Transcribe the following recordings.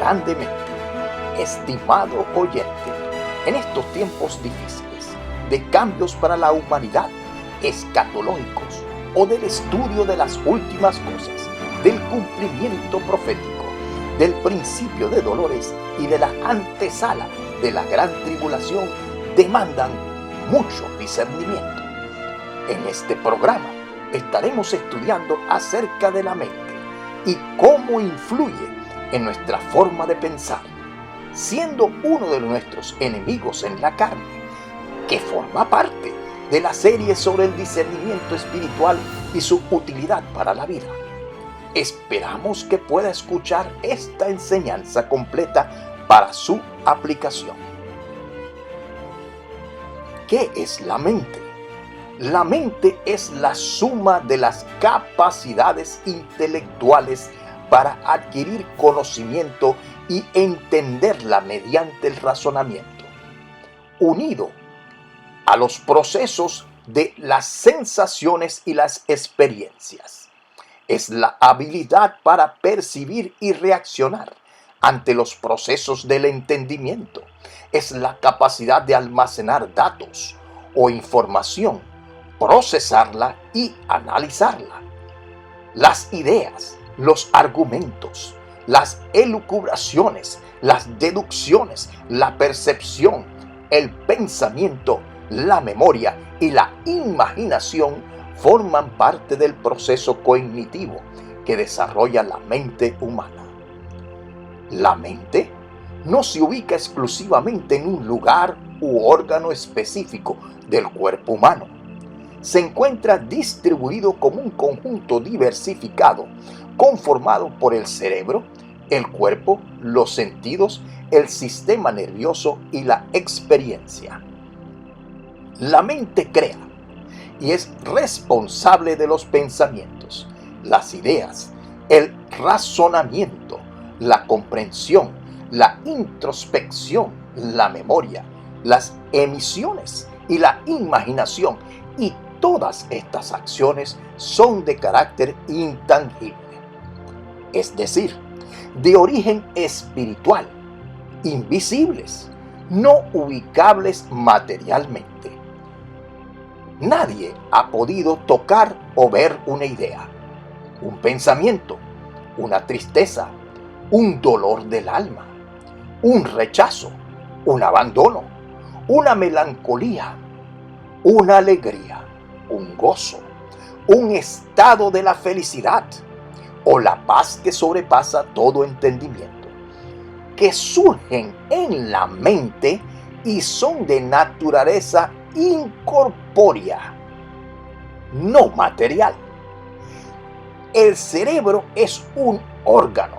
grandemente. Estimado oyente, en estos tiempos difíciles, de cambios para la humanidad, escatológicos o del estudio de las últimas cosas, del cumplimiento profético, del principio de dolores y de la antesala de la gran tribulación, demandan mucho discernimiento. En este programa estaremos estudiando acerca de la mente y cómo influye en nuestra forma de pensar, siendo uno de nuestros enemigos en la carne, que forma parte de la serie sobre el discernimiento espiritual y su utilidad para la vida. Esperamos que pueda escuchar esta enseñanza completa para su aplicación. ¿Qué es la mente? La mente es la suma de las capacidades intelectuales para adquirir conocimiento y entenderla mediante el razonamiento, unido a los procesos de las sensaciones y las experiencias. Es la habilidad para percibir y reaccionar ante los procesos del entendimiento. Es la capacidad de almacenar datos o información, procesarla y analizarla. Las ideas, los argumentos, las elucubraciones, las deducciones, la percepción, el pensamiento, la memoria y la imaginación forman parte del proceso cognitivo que desarrolla la mente humana. La mente no se ubica exclusivamente en un lugar u órgano específico del cuerpo humano. Se encuentra distribuido como un conjunto diversificado, conformado por el cerebro, el cuerpo, los sentidos, el sistema nervioso y la experiencia. La mente crea y es responsable de los pensamientos, las ideas, el razonamiento, la comprensión, la introspección, la memoria, las emisiones y la imaginación, y todas estas acciones son de carácter intangible, es decir, de origen espiritual, invisibles, no ubicables materialmente. Nadie ha podido tocar o ver una idea, un pensamiento, una tristeza, un dolor del alma, un rechazo, un abandono, una melancolía, una alegría, un gozo, un estado de la felicidad o la paz que sobrepasa todo entendimiento, que surgen en la mente y son de naturaleza incorpórea, no material. El cerebro es un órgano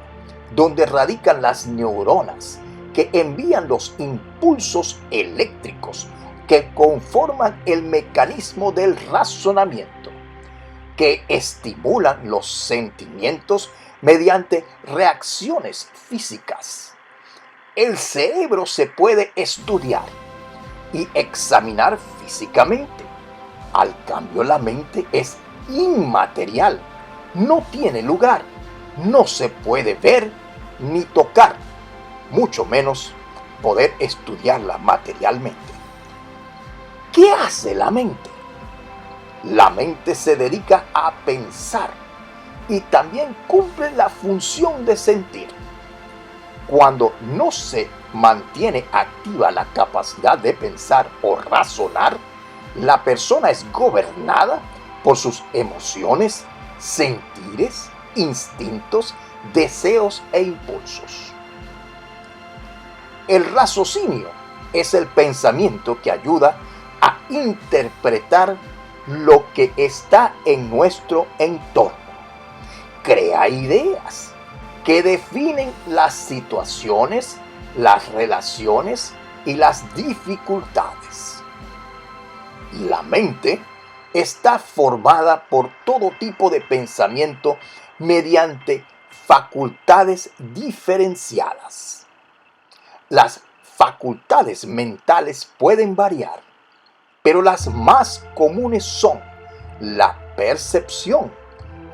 donde radican las neuronas que envían los impulsos eléctricos que conforman el mecanismo del razonamiento, que estimulan los sentimientos mediante reacciones físicas. El cerebro se puede estudiar y examinar físicamente. Al cambio, la mente es inmaterial, no tiene lugar, no se puede ver ni tocar, mucho menos poder estudiarla materialmente. ¿Qué hace la mente? La mente se dedica a pensar y también cumple la función de sentir. Cuando no se mantiene activa la capacidad de pensar o razonar, la persona es gobernada por sus emociones, sentires, instintos, deseos e impulsos. El raciocinio es el pensamiento que ayuda a interpretar lo que está en nuestro entorno. Crea ideas que definen las situaciones, las relaciones y las dificultades. La mente está formada por todo tipo de pensamiento mediante facultades diferenciadas. Las facultades mentales pueden variar, pero las más comunes son la percepción,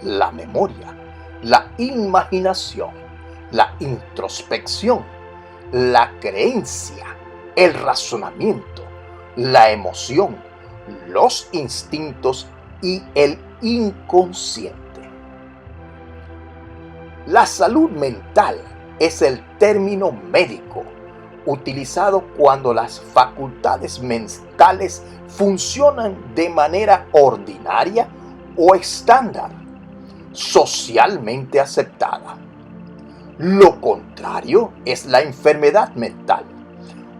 la memoria, la imaginación, la introspección, la creencia, el razonamiento, la emoción, los instintos y el inconsciente. La salud mental es el término médico utilizado cuando las facultades mentales funcionan de manera ordinaria o estándar, socialmente aceptada. Lo contrario es la enfermedad mental,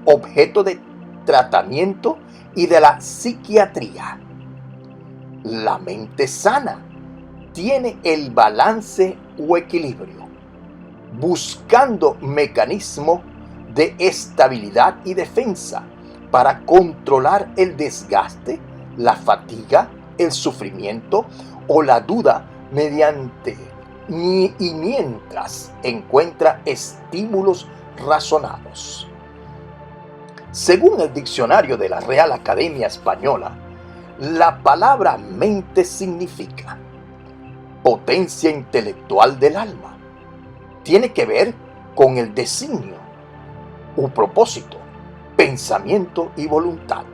objeto de tratamiento y de la psiquiatría. La mente sana tiene el balance o equilibrio, buscando mecanismos de estabilidad y defensa para controlar el desgaste, la fatiga, el sufrimiento o la duda mientras encuentra estímulos razonados. Según el diccionario de la Real Academia Española, la palabra mente significa potencia intelectual del alma. Tiene que ver con el designio u propósito, pensamiento y voluntad.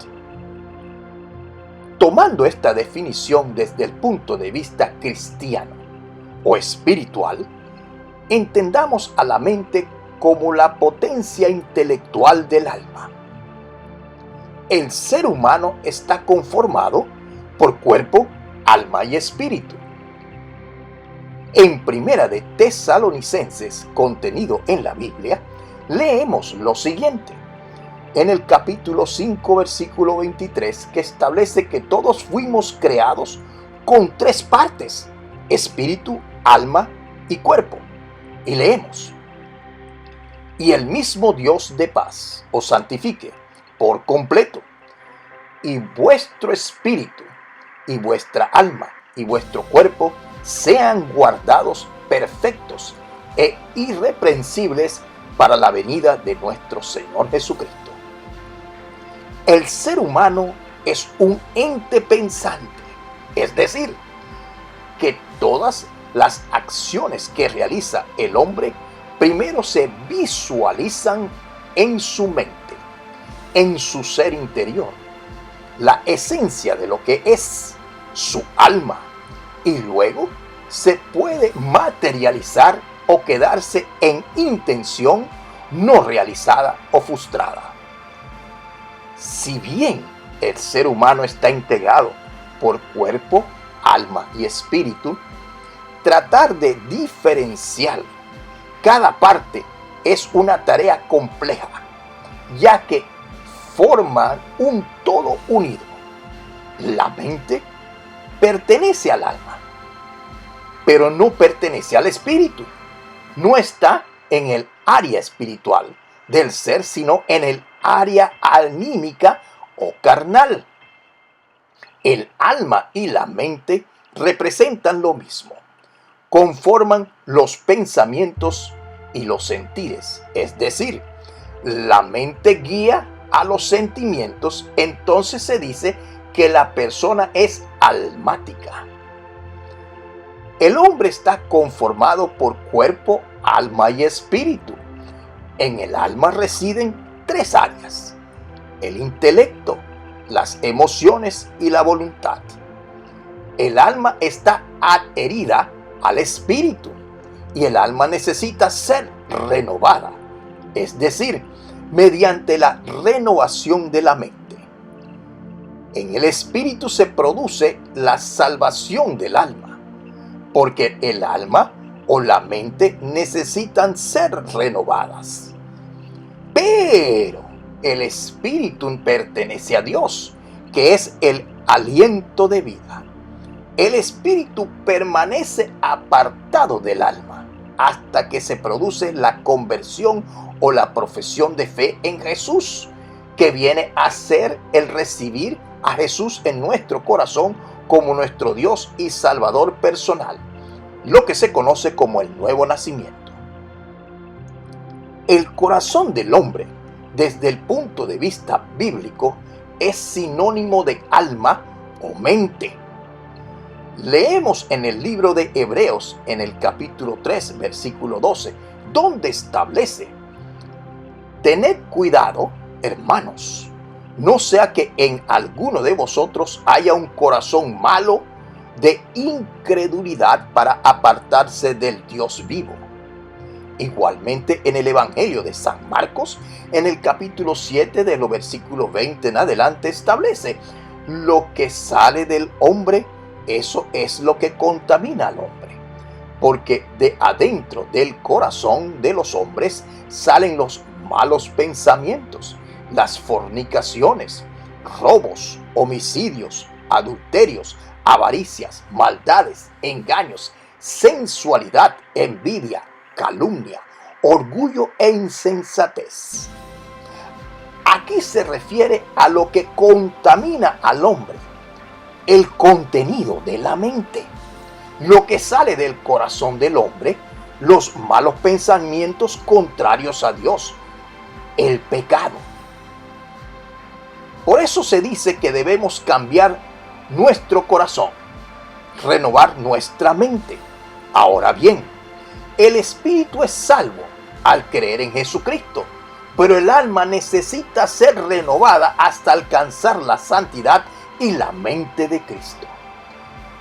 Tomando esta definición desde el punto de vista cristiano o espiritual, entendamos a la mente como la potencia intelectual del alma. El ser humano está conformado por cuerpo, alma y espíritu. En Primera de Tesalonicenses, contenido en la Biblia, leemos lo siguiente, en el capítulo 5, versículo 23, que establece que todos fuimos creados con tres partes, espíritu, alma y cuerpo. Y leemos, y el mismo Dios de paz os santifique por completo, y vuestro espíritu, y vuestra alma, y vuestro cuerpo sean guardados perfectos e irreprensibles para la venida de nuestro Señor Jesucristo. El ser humano es un ente pensante, es decir, que todas las acciones que realiza el hombre primero se visualizan en su mente, en su ser interior, la esencia de lo que es su alma, y luego se puede materializar o quedarse en intención no realizada o frustrada. Si bien el ser humano está integrado por cuerpo, alma y espíritu, tratar de diferenciar cada parte es una tarea compleja, ya que forman un todo unido. La mente pertenece al alma, pero no pertenece al espíritu. No está en el área espiritual del ser, sino en el área anímica o carnal. El alma y la mente representan lo mismo, conforman los pensamientos y los sentires, es decir, la mente guía a los sentimientos, entonces se dice que la persona es almática. El hombre está conformado por cuerpo, alma y espíritu. En el alma residen tres áreas: el intelecto, las emociones y la voluntad. El alma está adherida al espíritu y el alma necesita ser renovada, es decir, mediante la renovación de la mente. En el espíritu se produce la salvación del alma, porque el alma o la mente necesitan ser renovadas. Pero el espíritu pertenece a Dios, que es el aliento de vida. El espíritu permanece apartado del alma hasta que se produce la conversión o la profesión de fe en Jesús, que viene a ser el recibir a Jesús en nuestro corazón como nuestro Dios y Salvador personal, lo que se conoce como el nuevo nacimiento. El corazón del hombre, desde el punto de vista bíblico, es sinónimo de alma o mente. Leemos en el libro de Hebreos, en el capítulo 3, versículo 12, donde establece: tened cuidado, hermanos, no sea que en alguno de vosotros haya un corazón malo de incredulidad para apartarse del Dios vivo. Igualmente en el Evangelio de San Marcos, en el capítulo 7 de los versículos 20 en adelante, establece: lo que sale del hombre, eso es lo que contamina al hombre, porque de adentro del corazón de los hombres salen los malos pensamientos, las fornicaciones, robos, homicidios, adulterios, avaricias, maldades, engaños, sensualidad, envidia, calumnia, orgullo e insensatez. Aquí se refiere a lo que contamina al hombre, el contenido de la mente, lo que sale del corazón del hombre, los malos pensamientos contrarios a Dios, el pecado. Por eso se dice que debemos cambiar nuestro corazón, renovar nuestra mente. Ahora bien, el espíritu es salvo al creer en Jesucristo, pero el alma necesita ser renovada hasta alcanzar la santidad y la mente de Cristo.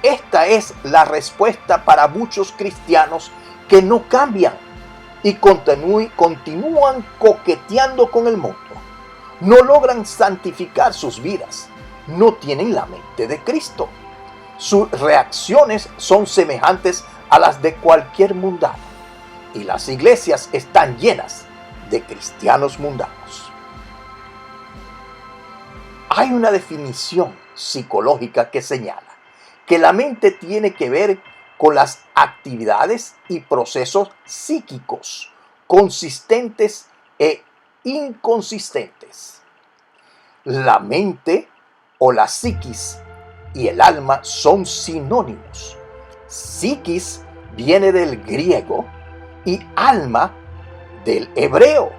Esta es la respuesta para muchos cristianos que no cambian y continúan coqueteando con el mundo. No logran santificar sus vidas, no tienen la mente de Cristo. Sus reacciones son semejantes a las de cualquier mundano, y las iglesias están llenas de cristianos mundanos. Hay una definición psicológica que señala que la mente tiene que ver con las actividades y procesos psíquicos consistentes e inconsistentes. La mente o la psiquis y el alma son sinónimos. Psiquis viene del griego y alma del hebreo,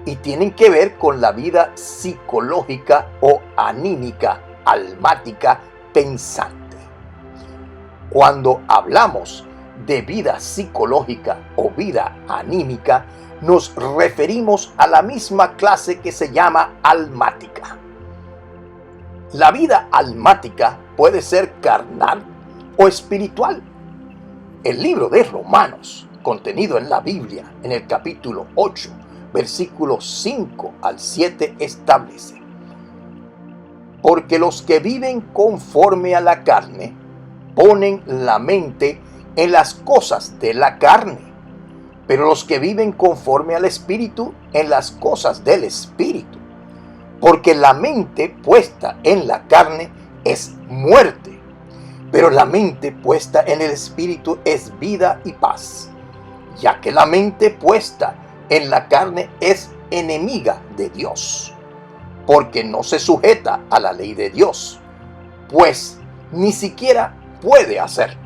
y tienen que ver con la vida psicológica o anímica, almática, pensante. Cuando hablamos de vida psicológica o vida anímica, nos referimos a la misma clase que se llama almática. La vida almática puede ser carnal o espiritual. El libro de Romanos, contenido en la Biblia, en el capítulo 8, versículos 5 al 7, establece: porque los que viven conforme a la carne ponen la mente en las cosas de la carne, pero los que viven conforme al Espíritu en las cosas del Espíritu. Porque la mente puesta en la carne es muerte, pero la mente puesta en el Espíritu es vida y paz, ya que la mente puesta en la carne es enemiga de Dios, porque no se sujeta a la ley de Dios, pues ni siquiera puede hacerlo.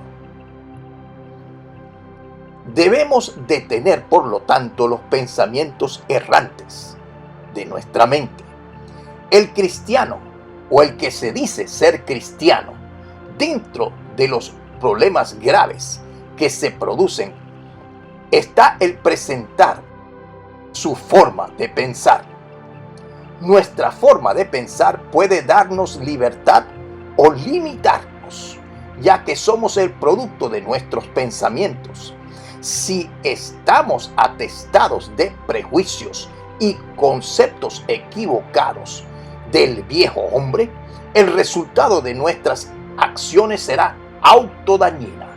Debemos detener, por lo tanto, los pensamientos errantes de nuestra mente. El cristiano, o el que se dice ser cristiano, dentro de los problemas graves que se producen, está el presentar su forma de pensar. Nuestra forma de pensar puede darnos libertad o limitarnos, ya que somos el producto de nuestros pensamientos. Si estamos atestados de prejuicios y conceptos equivocados del viejo hombre, el resultado de nuestras acciones será autodañina.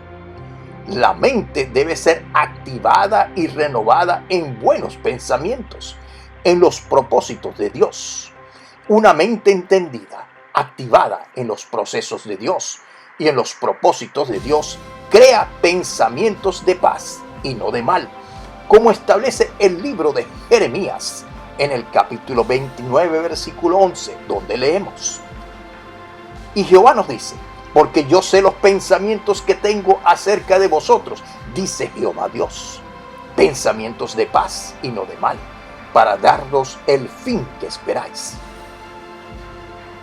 La mente debe ser activada y renovada en buenos pensamientos, en los propósitos de Dios. Una mente entendida, activada en los procesos de Dios y en los propósitos de Dios, crea pensamientos de paz y no de mal, como establece el libro de Jeremías en el capítulo 29, versículo 11, donde leemos: y Jehová nos dice: porque yo sé los pensamientos que tengo acerca de vosotros, dice Jehová Dios, pensamientos de paz y no de mal, para daros el fin que esperáis.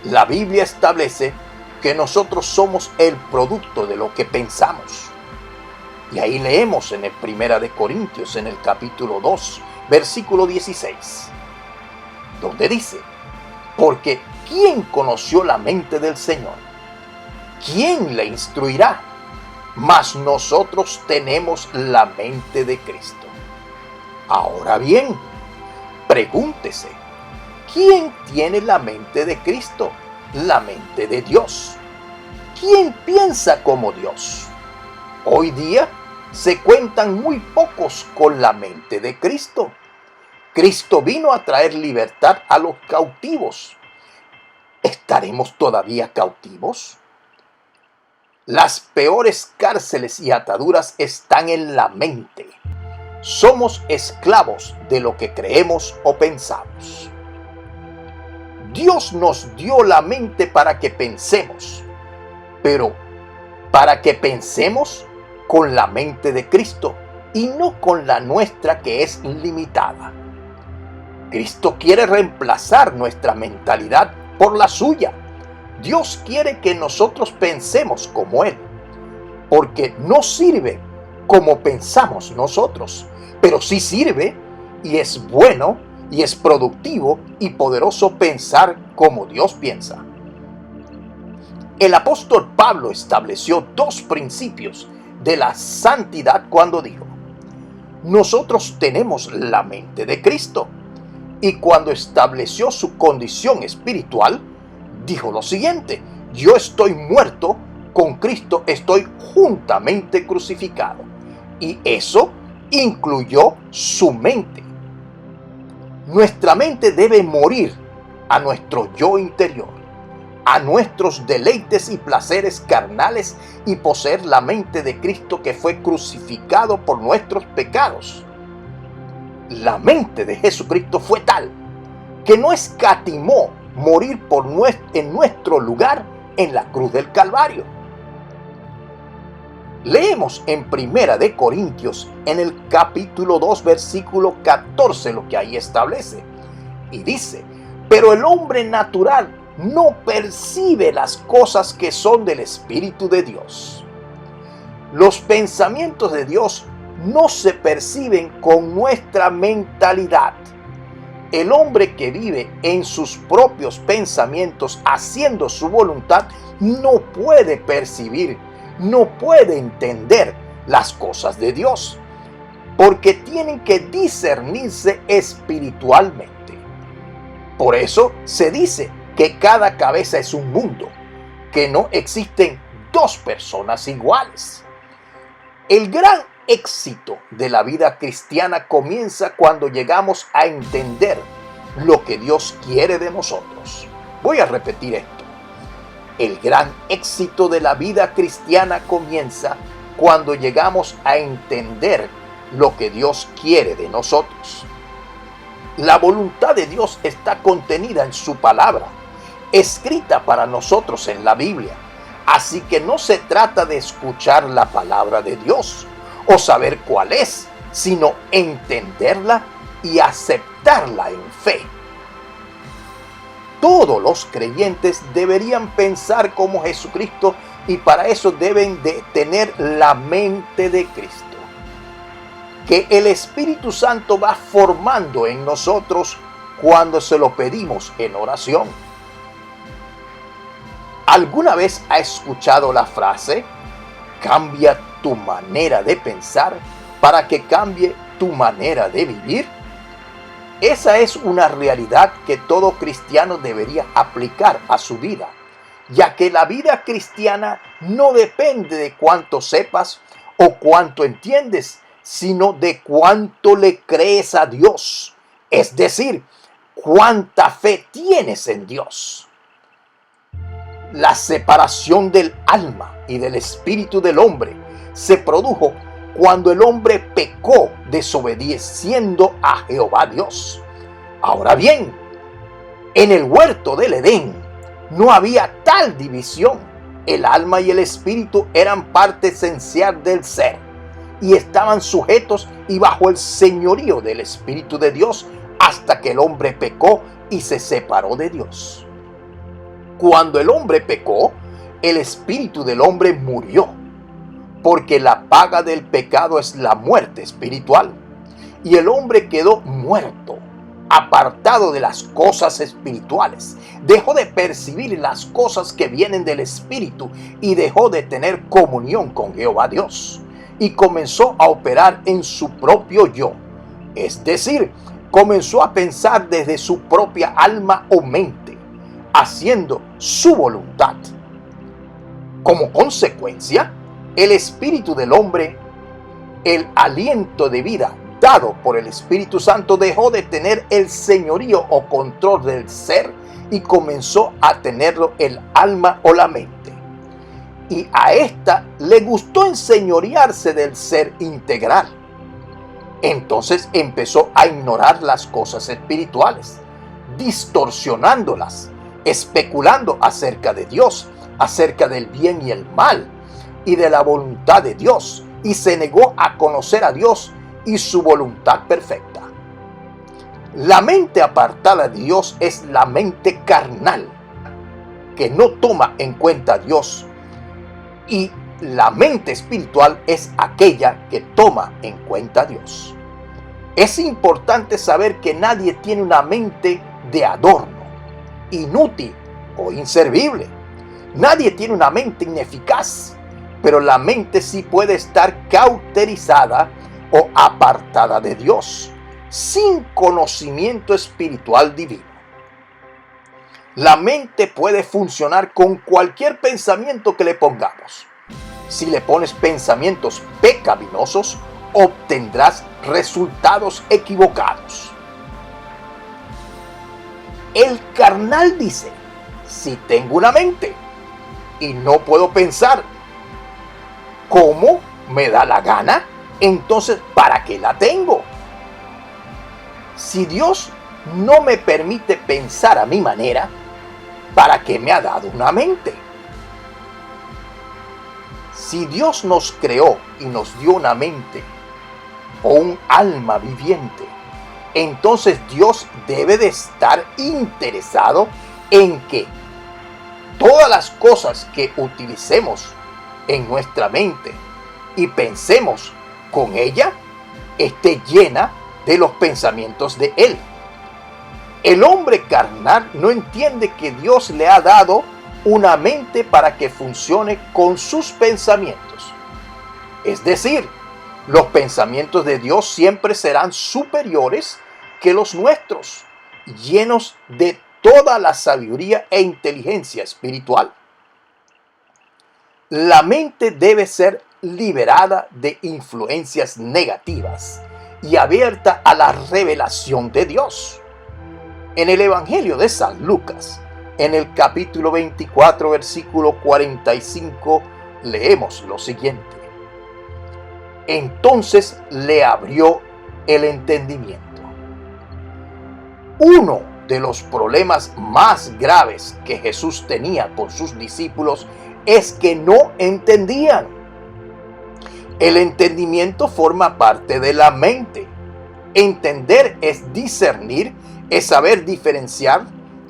La Biblia establece que nosotros somos el producto de lo que pensamos. Y ahí leemos en el Primera de Corintios, en el capítulo 2, versículo 16, donde dice: porque ¿quién conoció la mente del Señor? ¿Quién le instruirá? Mas nosotros tenemos la mente de Cristo. Ahora bien, pregúntese, ¿quién tiene la mente de Cristo? La mente de Dios. ¿Quién piensa como Dios? Hoy día se cuentan muy pocos con la mente de Cristo. Cristo vino a traer libertad a los cautivos. ¿Estaremos todavía cautivos? Las peores cárceles y ataduras están en la mente. Somos esclavos de lo que creemos o pensamos. Dios nos dio la mente para que pensemos, pero para que pensemos con la mente de Cristo y no con la nuestra, que es limitada. Cristo quiere reemplazar nuestra mentalidad por la suya. Dios quiere que nosotros pensemos como Él, porque no sirve como pensamos nosotros, pero sí sirve y es bueno y es productivo y poderoso pensar como Dios piensa. El apóstol Pablo estableció dos principios de la santidad cuando dijo: nosotros tenemos la mente de Cristo. Y cuando estableció su condición espiritual, dijo lo siguiente: yo estoy muerto, con Cristo estoy juntamente crucificado. Y eso incluyó su mente. Nuestra mente debe morir a nuestro yo interior, a nuestros deleites y placeres carnales, y poseer la mente de Cristo, que fue crucificado por nuestros pecados. La mente de Jesucristo fue tal que no escatimó morir en nuestro lugar en la cruz del Calvario. Leemos en Primera de Corintios, en el capítulo 2, versículo 14, lo que ahí establece. Y dice: pero el hombre natural no percibe las cosas que son del Espíritu de Dios. Los pensamientos de Dios no se perciben con nuestra mentalidad. El hombre que vive en sus propios pensamientos, haciendo su voluntad, no puede percibir, no puede entender las cosas de Dios, porque tienen que discernirse espiritualmente. Por eso se dice que cada cabeza es un mundo, que no existen dos personas iguales. El gran éxito de la vida cristiana comienza cuando llegamos a entender lo que Dios quiere de nosotros. Voy a repetir esto. El gran éxito de la vida cristiana comienza cuando llegamos a entender lo que Dios quiere de nosotros. La voluntad de Dios está contenida en su palabra, escrita para nosotros en la Biblia. Así que no se trata de escuchar la palabra de Dios o saber cuál es, sino entenderla y aceptarla en fe. Todos los creyentes deberían pensar como Jesucristo, y para eso deben de tener la mente de Cristo, que el Espíritu Santo va formando en nosotros cuando se lo pedimos en oración. ¿Alguna vez ha escuchado la frase: cambia tu manera de pensar para que cambie tu manera de vivir? Esa es una realidad que todo cristiano debería aplicar a su vida, ya que la vida cristiana no depende de cuánto sepas o cuánto entiendes, sino de cuánto le crees a Dios, es decir, cuánta fe tienes en Dios. La separación del alma y del espíritu del hombre se produjo cuando el hombre pecó, desobedeciendo a Jehová Dios. Ahora bien, en el huerto del Edén no había tal división. El alma y el espíritu eran parte esencial del ser y estaban sujetos y bajo el señorío del Espíritu de Dios, hasta que el hombre pecó y se separó de Dios. Cuando el hombre pecó, el espíritu del hombre murió. porque la paga del pecado es la muerte espiritual. Y el hombre quedó muerto, apartado de las cosas espirituales. Dejó de percibir las cosas que vienen del Espíritu y dejó de tener comunión con Jehová Dios. Y comenzó a operar en su propio yo. Es decir, comenzó a pensar desde su propia alma o mente, haciendo su voluntad. Como consecuencia, el espíritu del hombre, el aliento de vida dado por el Espíritu Santo, dejó de tener el señorío o control del ser y comenzó a tenerlo el alma o la mente. Y a esta le gustó enseñorearse del ser integral. Entonces empezó a ignorar las cosas espirituales, distorsionándolas, especulando acerca de Dios, acerca del bien y el mal y de la voluntad de Dios, y se negó a conocer a Dios y su voluntad perfecta. La mente apartada de Dios es la mente carnal, que no toma en cuenta a Dios, y la mente espiritual es aquella que toma en cuenta a Dios. Es importante saber que nadie tiene una mente de adorno, inútil o inservible. Nadie tiene una mente ineficaz, pero la mente sí puede estar cauterizada o apartada de Dios, sin conocimiento espiritual divino. La mente puede funcionar con cualquier pensamiento que le pongamos. Si le pones pensamientos pecaminosos, obtendrás resultados equivocados. El carnal dice: si tengo una mente y no puedo pensar como me da la gana, entonces ¿para qué la tengo? Si Dios no me permite pensar a mi manera, ¿para qué me ha dado una mente? Si Dios nos creó y nos dio una mente o un alma viviente, entonces Dios debe de estar interesado en que todas las cosas que utilicemos en nuestra mente y pensemos con ella esté llena de los pensamientos de Él. El hombre carnal no entiende que Dios le ha dado una mente para que funcione con sus pensamientos. Es decir, los pensamientos de Dios siempre serán superiores que los nuestros, llenos de toda la sabiduría e inteligencia espiritual. La mente debe ser liberada de influencias negativas y abierta a la revelación de Dios. En el Evangelio de San Lucas, en el capítulo 24, versículo 45, leemos lo siguiente: entonces le abrió el entendimiento. Uno de los problemas más graves que Jesús tenía con sus discípulos es que no entendían. El entendimiento forma parte de la mente. Entender es discernir, es saber diferenciar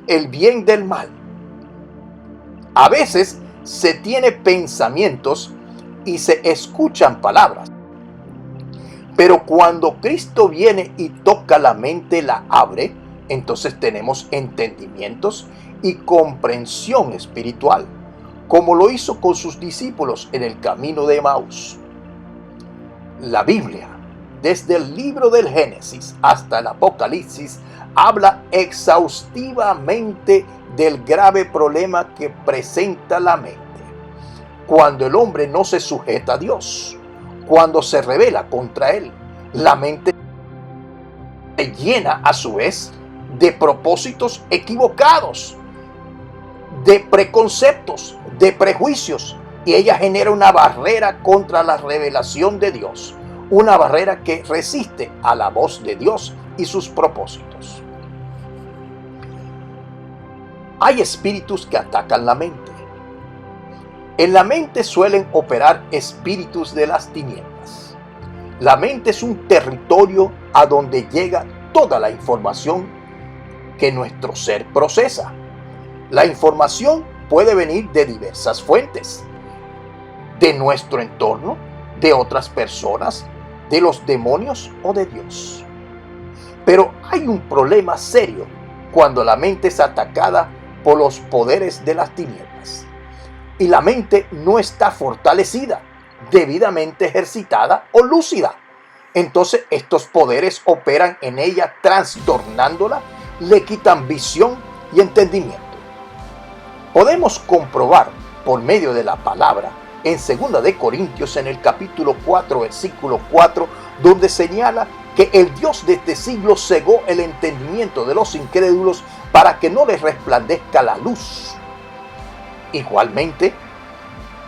el bien del mal. A veces se tiene pensamientos y se escuchan palabras, pero cuando Cristo viene y toca la mente, la abre, entonces tenemos entendimientos y comprensión espiritual, como lo hizo con sus discípulos en el camino de Emaús. La Biblia, desde el libro del Génesis hasta el Apocalipsis, habla exhaustivamente del grave problema que presenta la mente cuando el hombre no se sujeta a Dios, cuando se rebela contra Él. La mente se llena a su vez de propósitos equivocados, de preconceptos, de prejuicios, y ella genera una barrera contra la revelación de Dios, una barrera que resiste a la voz de Dios y sus propósitos. Hay espíritus que atacan la mente. En la mente suelen operar espíritus de las tinieblas. La mente es un territorio a donde llega toda la información que nuestro ser procesa. La información puede venir de diversas fuentes. de nuestro entorno, de otras personas, de los demonios o de Dios. Pero hay un problema serio cuando la mente es atacada por los poderes de las tinieblas y la mente no está fortalecida, debidamente ejercitada o lúcida. Entonces estos poderes operan en ella trastornándola, le quitan visión y entendimiento. Podemos comprobar por medio de la palabra en 2 de Corintios en el capítulo 4 versículo 4, donde señala que el Dios de este siglo cegó el entendimiento de los incrédulos para que no les resplandezca la luz. Igualmente,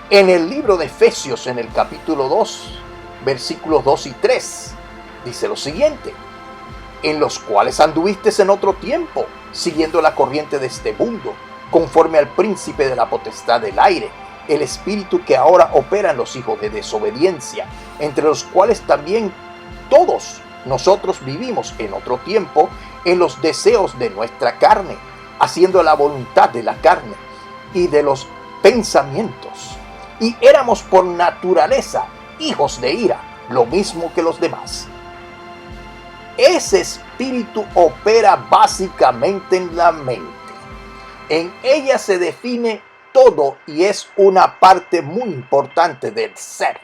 en el libro de Efesios en el capítulo 2, versículos 2 y 3, dice lo siguiente: en los cuales anduviste en otro tiempo, siguiendo la corriente de este mundo, conforme al príncipe de la potestad del aire, el espíritu que ahora opera en los hijos de desobediencia, entre los cuales también todos nosotros vivimos en otro tiempo en los deseos de nuestra carne, haciendo la voluntad de la carne y de los pensamientos. Y éramos por naturaleza hijos de ira, lo mismo que los demás. Ese espíritu opera básicamente en la mente. En ella se define todo y es una parte muy importante del ser.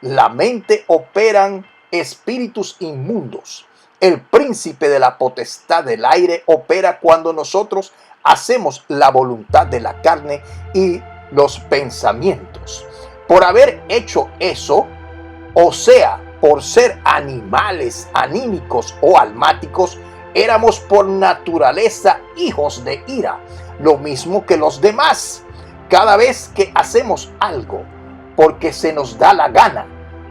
La mente operan espíritus inmundos. El príncipe de la potestad del aire opera cuando nosotros hacemos la voluntad de la carne y los pensamientos. Por haber hecho eso, o sea, por ser animales anímicos o almáticos, éramos por naturaleza hijos de ira, lo mismo que los demás. Cada vez que hacemos algo porque se nos da la gana,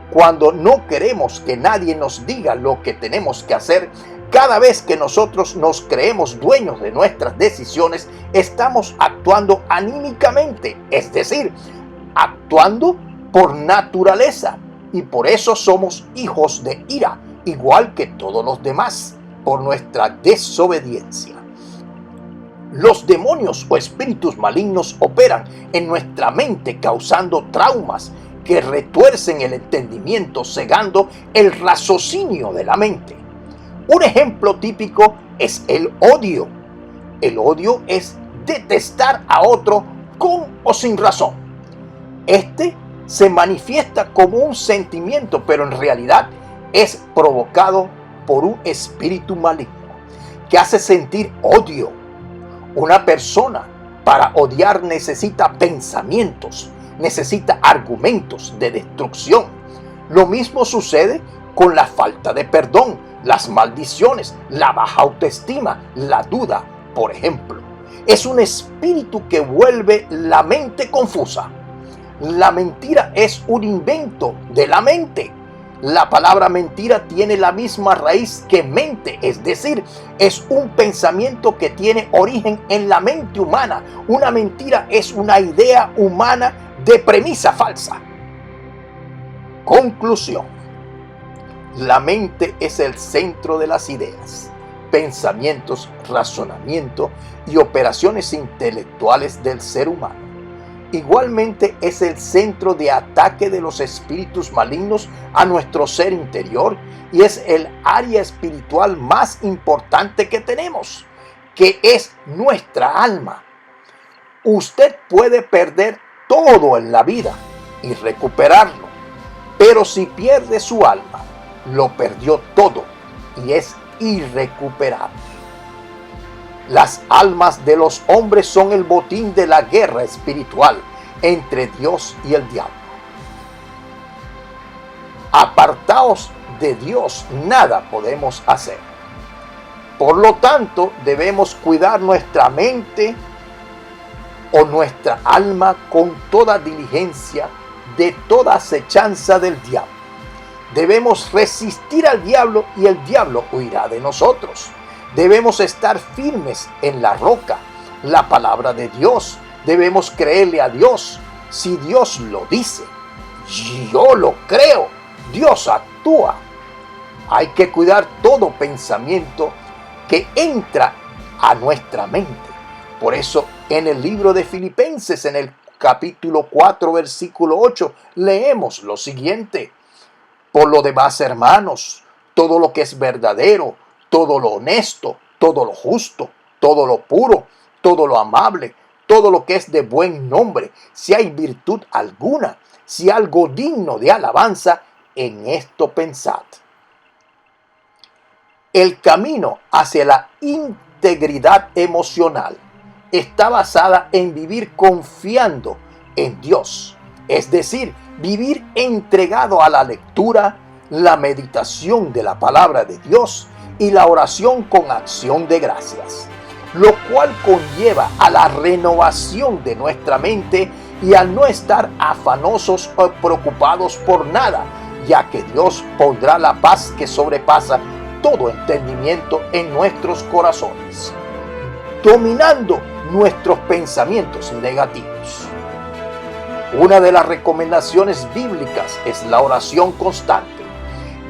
cuando no queremos que nadie nos diga lo que tenemos que hacer, cada vez que nosotros nos creemos dueños de nuestras decisiones, estamos actuando anímicamente, es decir, actuando por naturaleza, y por eso somos hijos de ira, igual que todos los demás, por nuestra desobediencia. Los demonios o espíritus malignos operan en nuestra mente causando traumas que retuercen el entendimiento, cegando el raciocinio de la mente. Un ejemplo típico es el odio. El odio es detestar a otro con o sin razón. Este se manifiesta como un sentimiento, pero en realidad es provocado por un espíritu maligno que hace sentir odio. Una persona para odiar necesita pensamientos, necesita argumentos de destrucción. Lo mismo sucede con la falta de perdón, las maldiciones, la baja autoestima, la duda, por ejemplo. Es un espíritu que vuelve la mente confusa. La mentira es un invento de la mente. La palabra mentira tiene la misma raíz que mente, es decir, es un pensamiento que tiene origen en la mente humana. Una mentira es una idea humana de premisa falsa. Conclusión: la mente es el centro de las ideas, pensamientos, razonamiento y operaciones intelectuales del ser humano. Igualmente es el centro de ataque de los espíritus malignos a nuestro ser interior y es el área espiritual más importante que tenemos, que es nuestra alma. Usted puede perder todo en la vida y recuperarlo, pero si pierde su alma, lo perdió todo y es irrecuperable. Las almas de los hombres son el botín de la guerra espiritual entre Dios y el diablo. Apartados de Dios, nada podemos hacer. Por lo tanto, debemos cuidar nuestra mente o nuestra alma con toda diligencia de toda acechanza del diablo. Debemos resistir al diablo y el diablo huirá de nosotros. Debemos estar firmes en la roca, la palabra de Dios. Debemos creerle a Dios. Si Dios lo dice, yo lo creo. Dios actúa. Hay que cuidar todo pensamiento que entra a nuestra mente. Por eso en el libro de Filipenses, en el capítulo 4, versículo 8, leemos lo siguiente: por lo demás, hermanos, todo lo que es verdadero, todo lo honesto, todo lo justo, todo lo puro, todo lo amable, todo lo que es de buen nombre, si hay virtud alguna, si algo digno de alabanza, en esto pensad. El camino hacia la integridad emocional está basada en vivir confiando en Dios, es decir, vivir entregado a la lectura, la meditación de la palabra de Dios y la oración con acción de gracias, lo cual conlleva a la renovación de nuestra mente y al no estar afanosos o preocupados por nada, ya que Dios pondrá la paz que sobrepasa todo entendimiento en nuestros corazones, dominando nuestros pensamientos negativos. Una de las recomendaciones bíblicas es la oración constante.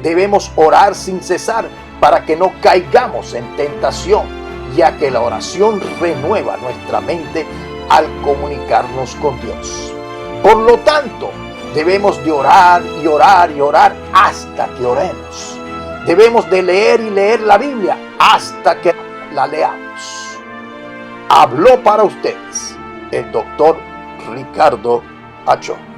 Debemos orar sin cesar para que no caigamos en tentación, ya que la oración renueva nuestra mente al comunicarnos con Dios. Por lo tanto, debemos de orar y orar y orar hasta que oremos. Debemos de leer y leer la Biblia hasta que la leamos. Habló para ustedes el doctor Ricardo Achón.